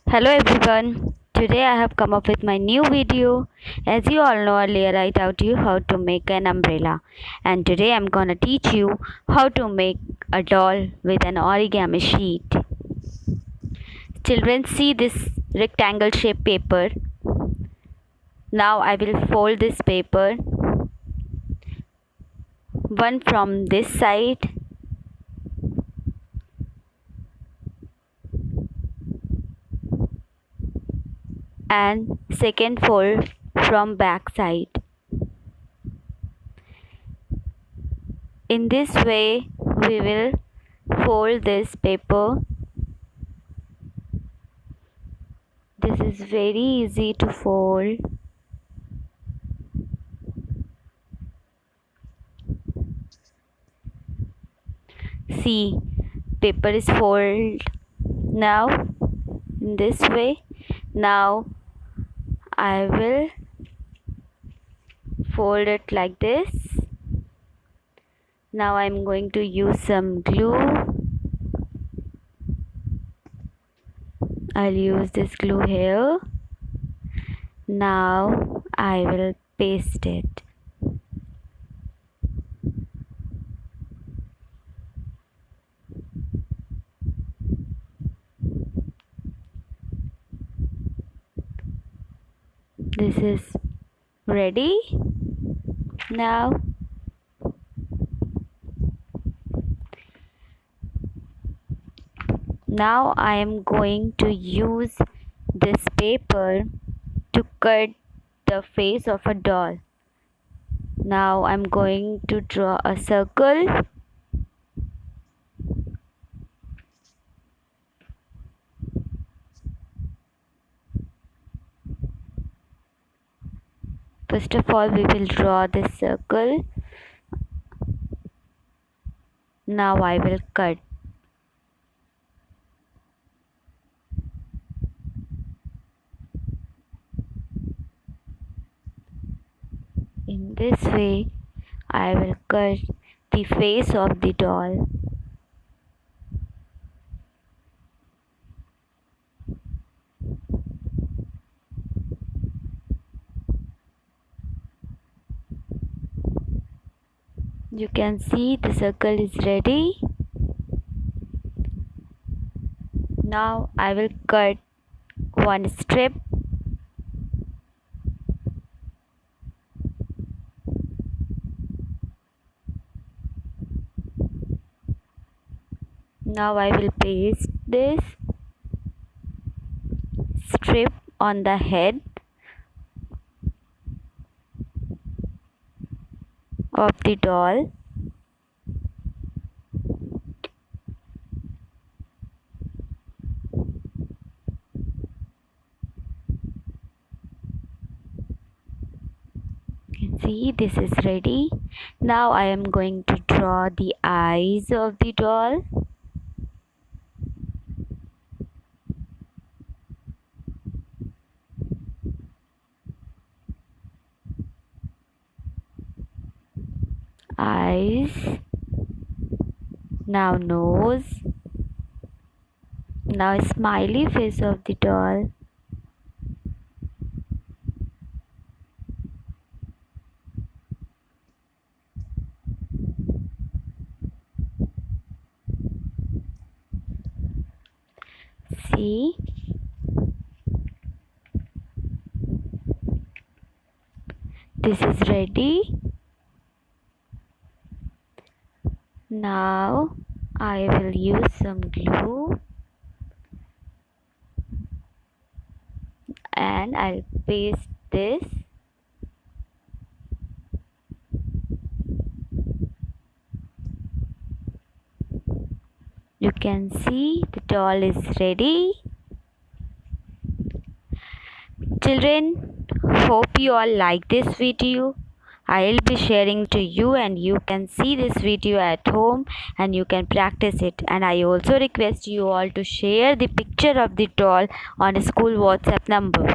Hello everyone. Today I have come up with my new video. As you all know, earlier I taught you how to make an umbrella, and today I'm gonna teach you how to make a doll with an origami sheet. Children, see this rectangle shaped paper. Now I will fold this paper, one from this side and second fold from back side. In this way we will fold this paper. This is very easy to fold. See, paper is folded now in this way. Now I will fold it like this. Now I'm going to use some glue. I'll use this glue here. Now I will paste it. This is ready. Now I am going to use this paper to cut the face of a doll. Now I'm going to draw a circle. First of all, we will draw this circle. Now I will cut. In this way, I will cut the face of the doll. You can see the circle is ready. Now I will cut one strip. Now I will paste this strip on the head of the doll. You can see this is ready. Now I am going to draw the eyes of the doll. Eyes, now nose, now smiley face of the doll. See, this is ready. Now I will use some glue and I'll paste this. You can see the doll is ready. Children, hope you all like this video. I'll be sharing to you and you can see this video at home and you can practice it. And I also request you all to share the picture of the doll on a school WhatsApp number.